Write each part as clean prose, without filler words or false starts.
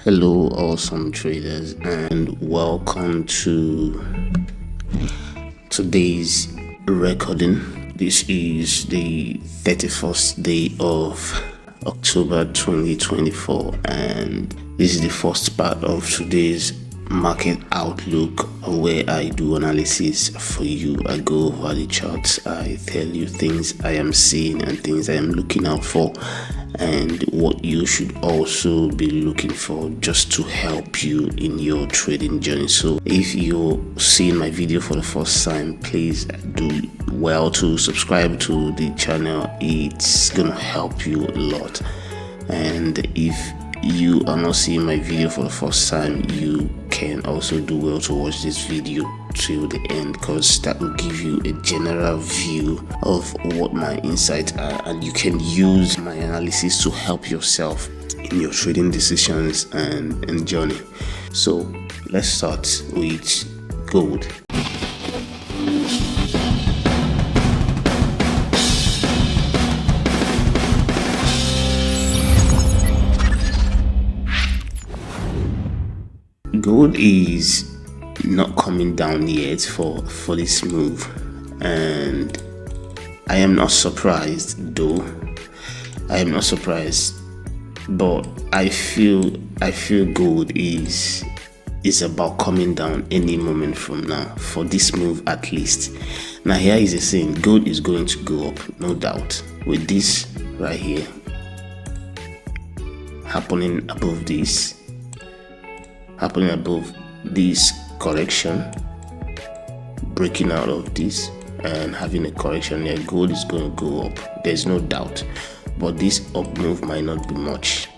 Hello awesome traders, and welcome to today's recording. This is the 31st day of October 2024, and this is the first part of today's market outlook, where I do analysis for you. I go over the charts, I tell you things I am seeing and things I am looking out for, and what you should also be looking for, just to help you in your trading journey. So if you're seeing my video for the first time, please do well to subscribe to the channel. It's gonna help you a lot. And if you are not seeing my video for the first time, you can also do well to watch this video till the end, because that will give you a general view of what my insights are, and you can use my analysis to help yourself in your trading decisions and journey. So let's start with gold. Gold is not coming down yet for this move, and I am not surprised, though. I am not surprised, but I feel gold is about coming down any moment from now, for this move at least. Now here is a saying: gold is going to go up, no doubt. With this right here happening above this correction, breaking out of this and having a correction here, gold is going to go up, there's no doubt. But this up move might not be much.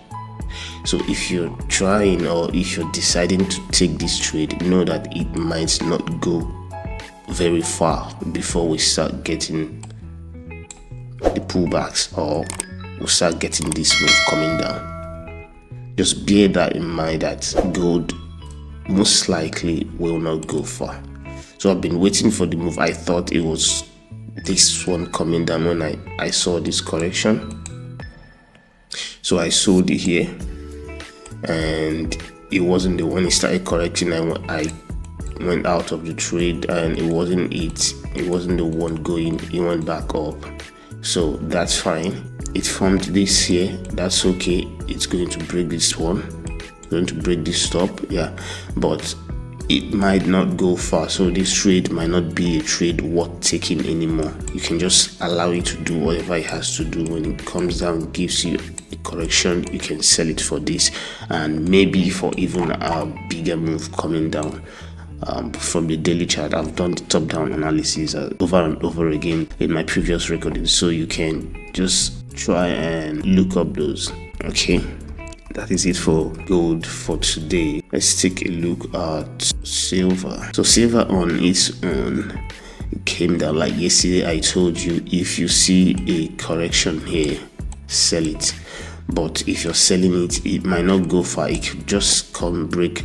So if you're trying, or if you're deciding to take this trade, know that it might not go very far before we start getting the pullbacks, or we'll start getting this move coming down. Just bear that in mind, that gold most likely will not go far. So I've been waiting for the move. I thought it was this one coming down when I saw this correction. So I sold it here, and it wasn't the one. It started correcting, and I went out of the trade, and it wasn't the one going. It went back up, so that's fine. It formed this here, that's okay. It's going to break this one, going to break this stop, yeah, but it might not go far. So this trade might not be a trade worth taking anymore. You can just allow it to do whatever it has to do. When it comes down, gives you a correction, you can sell it for this, and maybe for even a bigger move coming down. From the daily chart, I've done the top-down analysis over and over again in my previous recordings, so you can just try and look up those. Okay, that is it for gold for today. Let's take a look at silver. So silver on its own came down. Like yesterday, I told you, if you see a correction here, sell it. But if you're selling it, it might not go far. It could just come break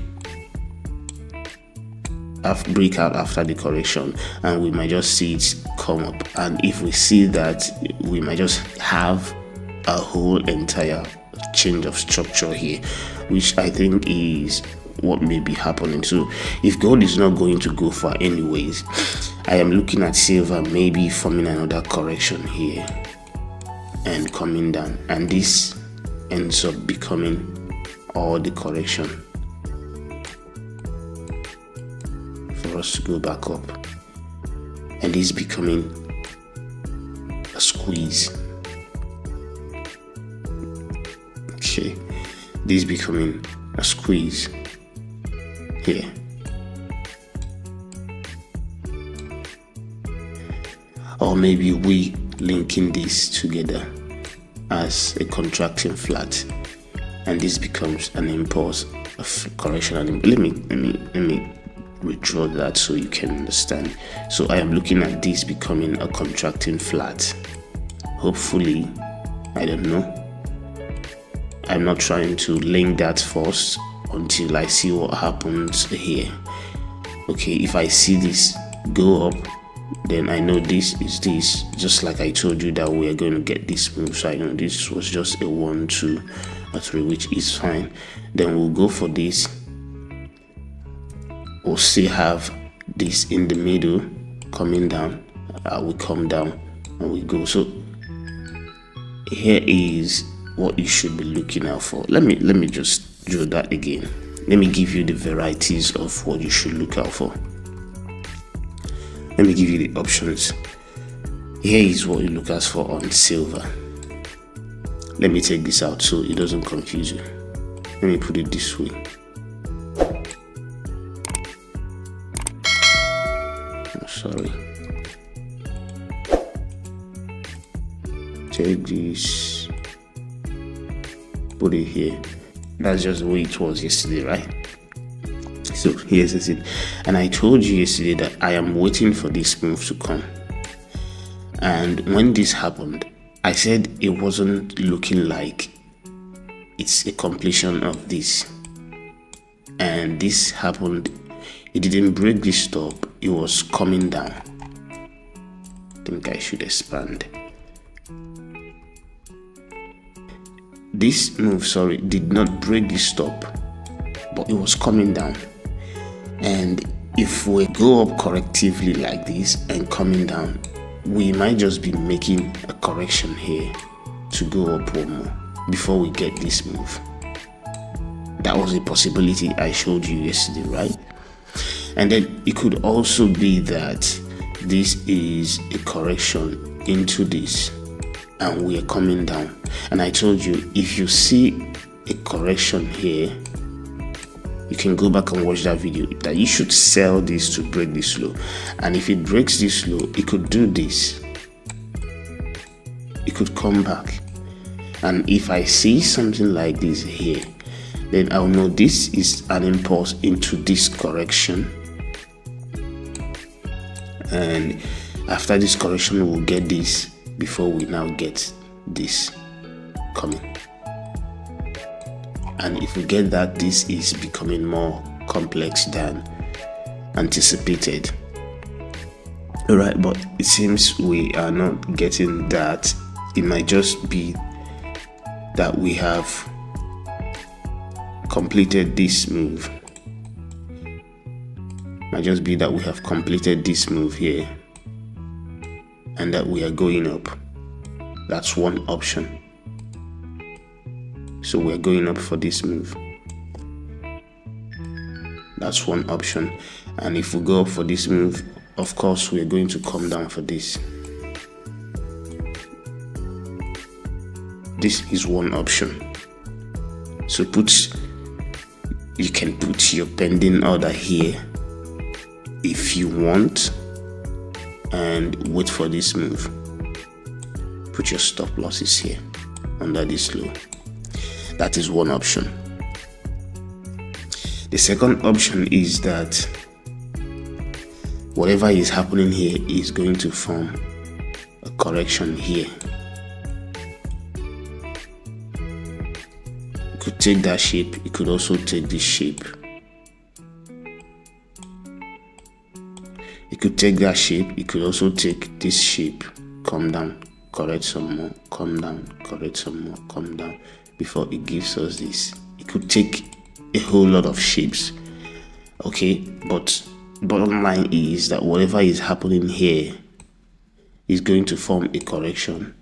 out after the correction, and we might just see it come up. And if we see that, we might just have a whole entire change of structure here, which I think is what may be happening. So if gold is not going to go far anyways, I am looking at silver maybe forming another correction here and coming down, and this ends up becoming all the correction for us to go back up, and this becoming a squeeze. Okay, this becoming a squeeze here, or maybe we linking this together as a contracting flat, and this becomes an impulse of correction. And let me withdraw that so you can understand. So I am looking at this becoming a contracting flat. Hopefully, I don't know, I'm not trying to link that first until I see what happens here. Okay, if I see this go up, then I know this is this, just like I told you that we are going to get this move. So I know this was just a 1, 2, or 3, which is fine. then we'll go for this. We'll still have this in the middle coming down. We come down and we go. So here is what you should be looking out for. Let me just do that again. Let me give you the varieties of what you should look out for. Let me give you the options. Here is what you look out for on silver. Let me take this out so it doesn't confuse you. Let me put it this way. Oh, sorry. Take this, put it here. That's just the way it was yesterday, right? So here's it. And I told you yesterday that I am waiting for this move to come. And when this happened, I said it wasn't looking like it's a completion of this. And this happened. It didn't break this stop. It was coming down. I think I should expand. This move, did not break the stop, but it was coming down. And if we go up correctively like this and coming down, we might just be making a correction here to go up one more before we get this move. That was a possibility I showed you yesterday, right? And then it could also be that this is a correction into this and we are coming down. And I told you, if you see a correction here, you can go back and watch that video, that you should sell this to break this low. And if it breaks this low, it could do this. It could come back. And if I see something like this here, then I'll know this is an impulse into this correction. And after this correction, we'll get this before we now get this coming. And if we get that, this is becoming more complex than anticipated. All right, but it seems we are not getting that. It might just be that we have completed this move. Might just be that we have completed this move here and that we are going up. That's one option. So we're going up for this move. That's one option. And if we go up for this move, of course, we're going to come down for this. This is one option. So you can put your pending order here if you want and wait for this move. Put your stop losses here under this low. That is one option. The second option is that whatever is happening here is going to form a correction here. It could take that shape. It could also take this shape. It could take that shape. It could also take this shape. Come down, correct some more, come down, correct some more, come down, before it gives us this. It could take a whole lot of shapes. Okay, but bottom line is that whatever is happening here is going to form a correction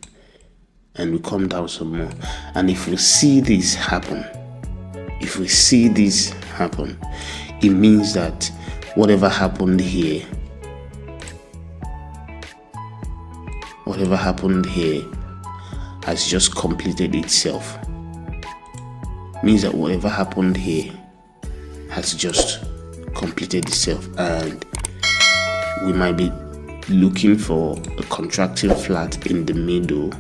and we come down some more. And if we see this happen, it means that whatever happened here has just completed itself. Means that whatever happened here has just completed itself, and we might be looking for a contracting flat in the middle.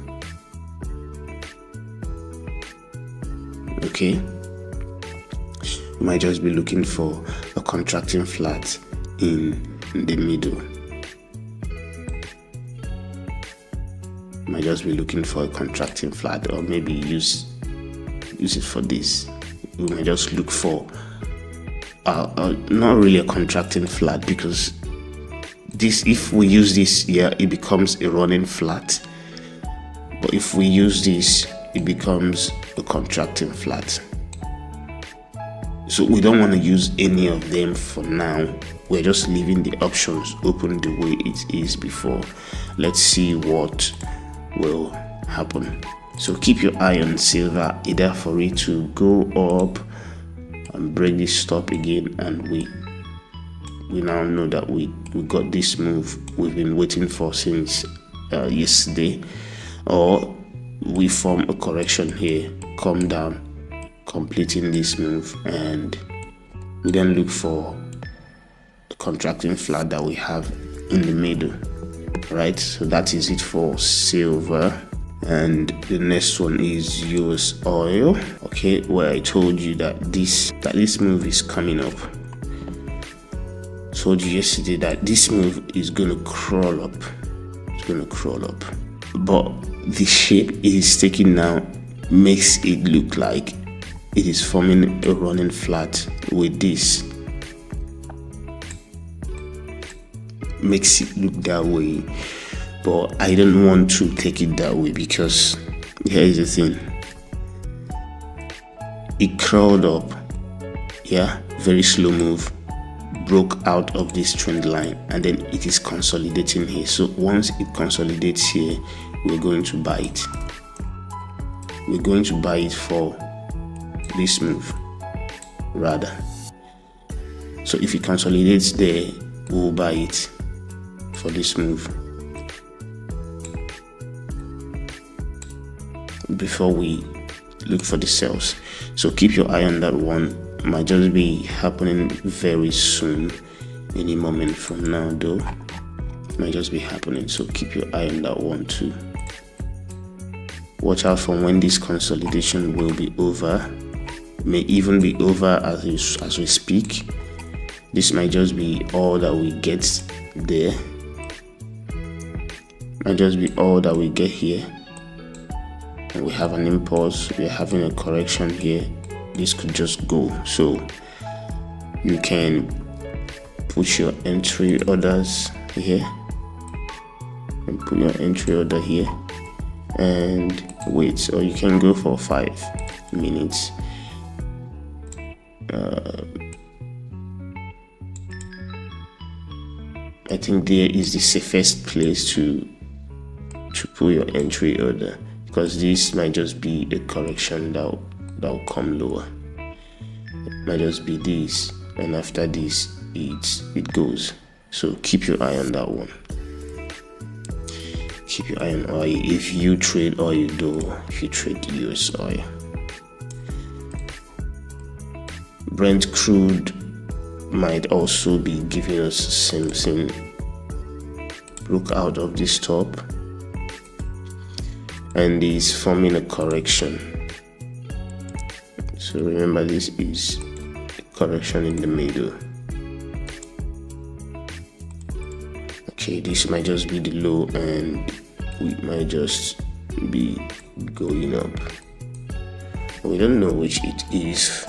Okay, we might just be looking for a contracting flat in the middle. Might just be looking for a contracting flat, or maybe use it for this. We might just look for not really a contracting flat, because this, if we use this here, it becomes a running flat, but if we use this, it becomes a contracting flat. So we don't want to use any of them for now. We're just leaving the options open the way it is before. Let's see what will happen. So keep your eye on silver, either for it to go up and break this stop again, and we now know that we got this move we've been waiting for since yesterday, or we form a correction here, come down, completing this move, and we then look for the contracting flat that we have in the middle, right? So that is it for silver. And the next one is USOIL, okay, where I told you that this move is coming up. Told you yesterday that this move is gonna crawl up. It's gonna crawl up, but the shape it is taking now makes it look like it is forming a running flat with this. Makes it look that way, but I don't want to take it that way, because here is the thing. It crawled up, yeah, very slow move, broke out of this trend line, and then it is consolidating here. So once it consolidates here, we're going to buy it. We're going to buy it for this move rather. So if it consolidates there, we'll buy it for this move before we look for the sells. So keep your eye on that one. Might just be happening very soon, any moment from now though. Might just be happening, so keep your eye on that one too. Watch out for when this consolidation will be over. May even be over as we speak. This might just be all that we get there. Might just be all that we get here. And we have an impulse, we're having a correction here. This could just go. So you can put your entry orders here and put your entry order here and wait, or you can go for 5 minutes. I think there is the safest place to put your entry order, because this might just be a correction that will come lower. It might just be this, and after this it goes. So keep your eye on that one. Keep your eye on oil if you trade oil though, if you trade US oil. Brent crude might also be giving us the same broke out of this top and is forming a correction. So remember, this is a correction in the middle. Okay, this might just be the low and we might just be going up. We don't know which it is.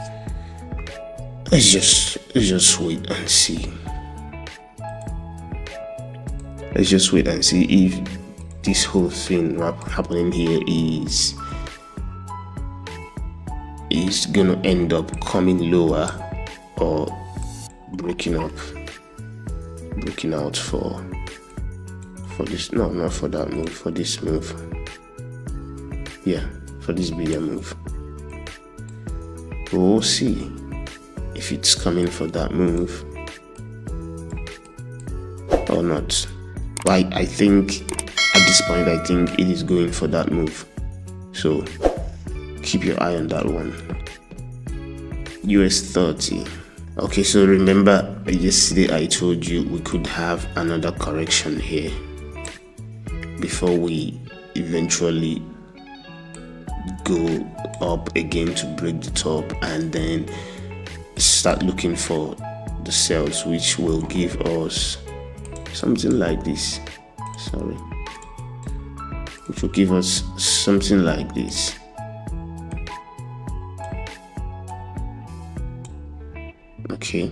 Let's just wait and see. Let's just wait and see if this whole thing happening here is gonna end up coming lower or breaking out for this. No, not for that move, for this move. Yeah, for this bigger move. We'll see if it's coming for that move or not. I think at this point, I think it is going for that move. So keep your eye on that one. US 30. Okay, so remember yesterday I told you we could have another correction here before we eventually go up again to break the top and then start looking for the sells, which will give us something like this. Which will give us something like this. Okay,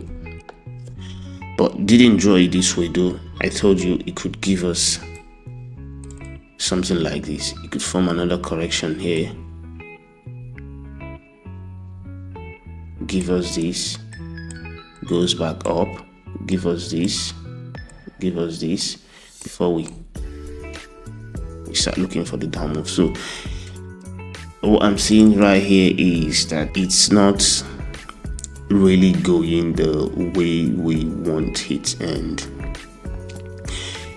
but didn't draw it this way though. I told you it could give us something like this. It could form another correction here, give us this, goes back up, give us this before we start looking for the down move. So what I'm seeing right here is that it's not really going the way we want it, and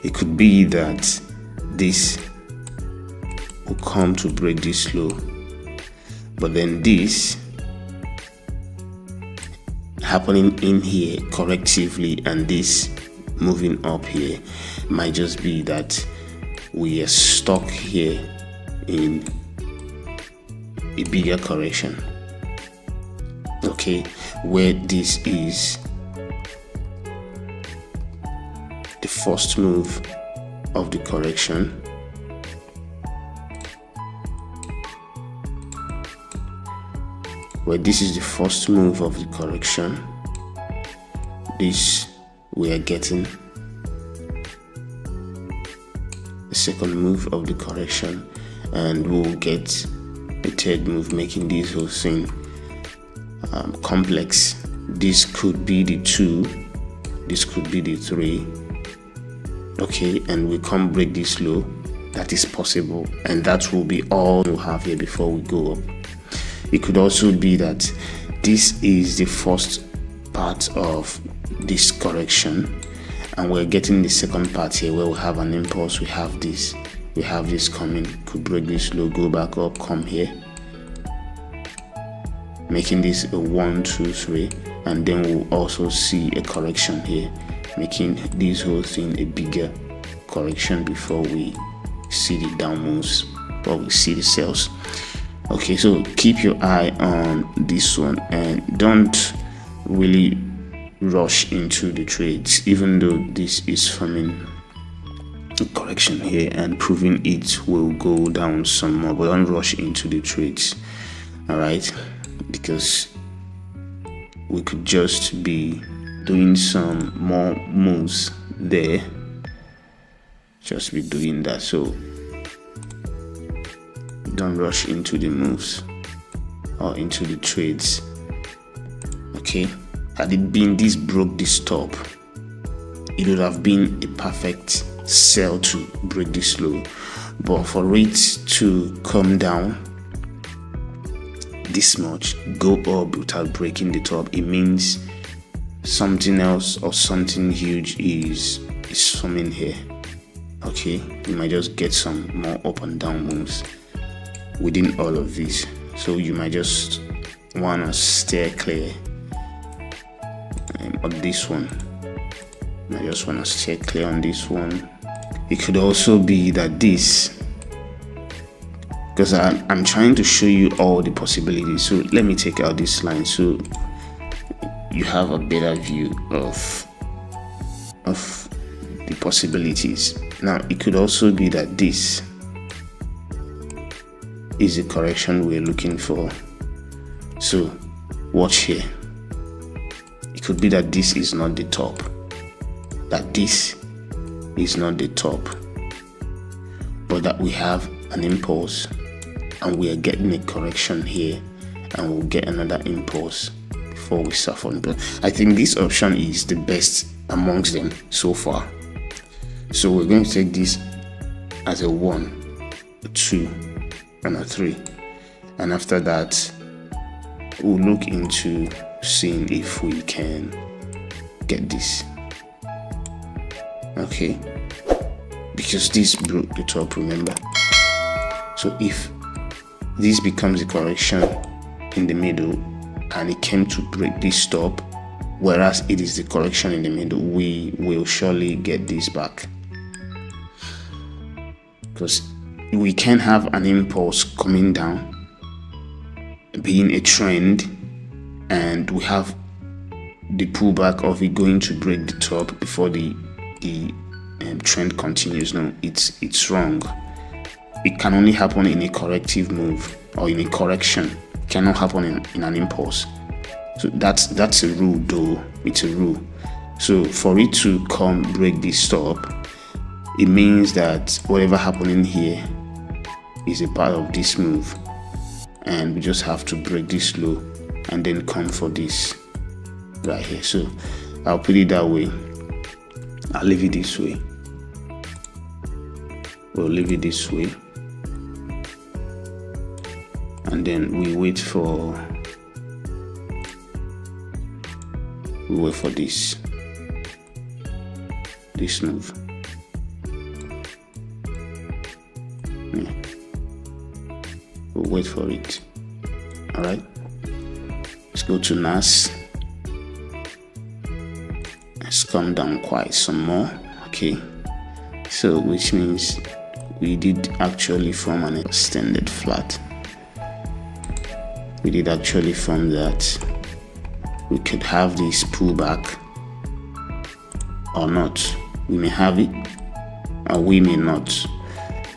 it could be that this will come to break this low, but then this happening in here correctively and this moving up here might just be that we are stuck here in a bigger correction, okay, where this is the first move of the correction, this we are getting the second move of the correction, and we'll get a third move, making this whole thing complex. This could be the 2, this could be the 3, okay, and we can't break this low. That is possible, and that will be all we'll have here before we go up. It could also be that this is the first part of this correction, and we're getting the second part here where we have an impulse. We have this coming, could break this low, go back up, come here, making this a 1, 2, 3, and then we'll also see a correction here, making this whole thing a bigger correction before we see the down moves or we see the sells. Okay, so keep your eye on this one and don't really rush into the trades, even though this is forming a correction here and proving it will go down some more, but don't rush into the trades, all right, because we could just be doing some more moves there, just be doing that. So don't rush into the moves or into the trades. Okay, had it been this broke this top, it would have been a perfect sell to break this low, but for it to come down this much, go up without breaking the top, it means something else or something huge is forming here. Okay, you might just get some more up and down moves within all of this, so you might just want to steer clear on this one. I just want to steer clear on this one. It could also be that this, because I'm trying to show you all the possibilities, so let me take out this line so you have a better view of the possibilities. Now it could also be that this is the correction we're looking for, so watch here. It could be that this is not the top, but that we have an impulse and we are getting a correction here, and we'll get another impulse before we suffer. But I think this option is the best amongst them so far, so we're going to take this as a 1, a 2, and a 3, and after that we'll look into seeing if we can get this. Okay, because this broke the top, remember. So if this becomes a correction in the middle and it came to break this top, whereas it is the correction in the middle, we will surely get this back, because we can have an impulse coming down being a trend, and we have the pullback of it going to break the top before the trend continues. No, it's wrong. It can only happen in a corrective move or in a correction. It cannot happen in an impulse. So that's a rule, though. It's a rule. So for it to come break this top, it means that whatever happening here is a part of this move, and we just have to break this low and then come for this right here. So I'll put it that way. I'll leave it this way. We'll leave it this way, and then we wait for this move. Yeah. We'll wait for it. All right, let's go to NAS. Let's come down quite some more. Okay, so which means we did actually form an extended flat. We did actually form that. We could have this pullback or not. We may have it or we may not.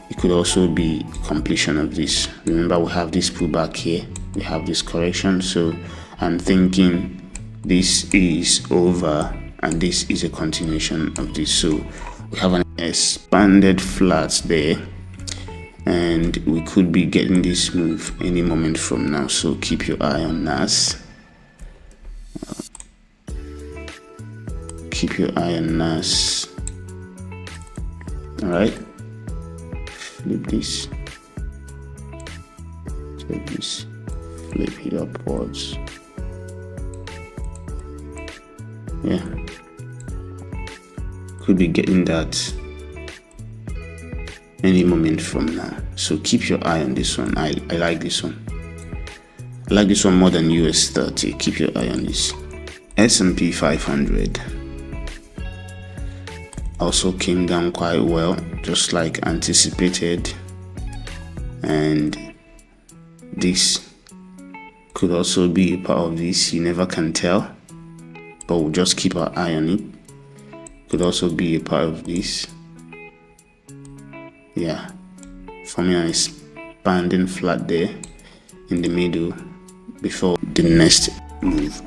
It could also be completion of this. Remember, we have this pullback here, we have this correction, so I'm thinking this is over and this is a continuation of this. So we have an expanded flat there, and we could be getting this move any moment from now. So keep your eye on NAS. Keep your eye on NAS. All right, flip this. Take this, flip it upwards. Yeah, could be getting that any moment from now. So keep your eye on this one. I like this one. I like this one more than US 30. Keep your eye on this. S&P 500 also came down quite well, just like anticipated, and this could also be a part of this. You never can tell, but we'll just keep our eye on it. Could also be a part of this. Yeah, forming an expanding flat there in the middle before the next move.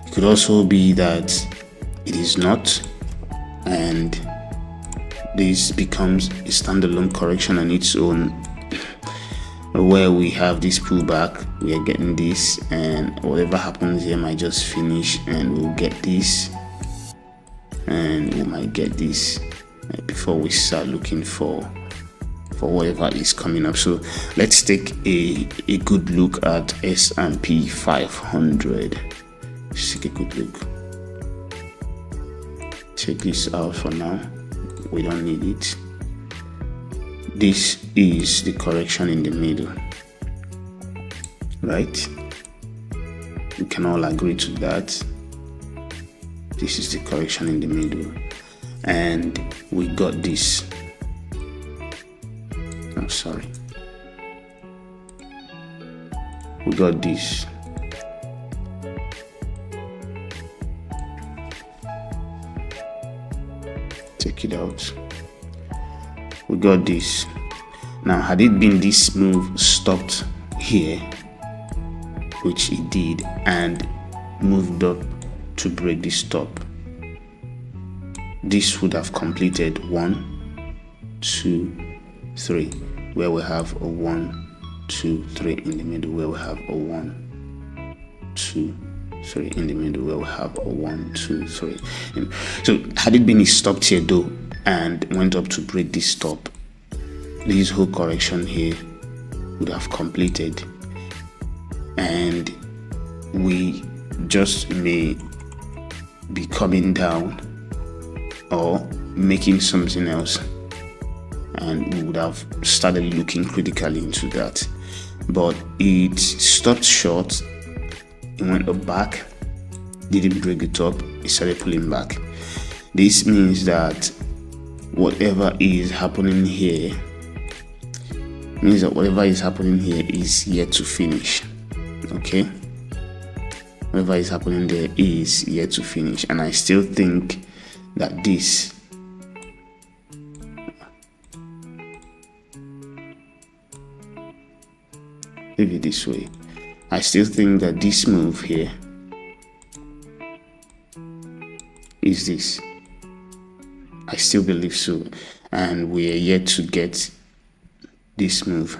It could also be that it is not, and this becomes a standalone correction on its own, where we have this pullback, we are getting this, and whatever happens here might just finish, and we'll get this, and we might get this before we start looking for whatever is coming up. So let's take a good look at S&P 500. Let's take a good look. Check this out for now. We don't need it. This is the correction in the middle, right? We can all agree to that. This is the correction in the middle, and we got this. I'm sorry. We got this. Check it out. We got this. Now, had it been this move stopped here, which it did, and moved up to break this top, this would have completed 1, 2, 3, where we have a 1, 2, 3 in the middle, where we have a 1, 2, 3 in the middle, where we have a 1, 2, 3. So had it been stopped here though and went up to break this top, this whole correction here would have completed, and we just may be coming down or making something else, and we would have started looking critically into that. But it stopped short, it went up back, didn't break the top, it started pulling back. This means that whatever is happening here is yet to finish. Okay, whatever is happening there is yet to finish, and I still think that this leave it this way. I still think that this move here is this. I still believe so, and we are yet to get this move.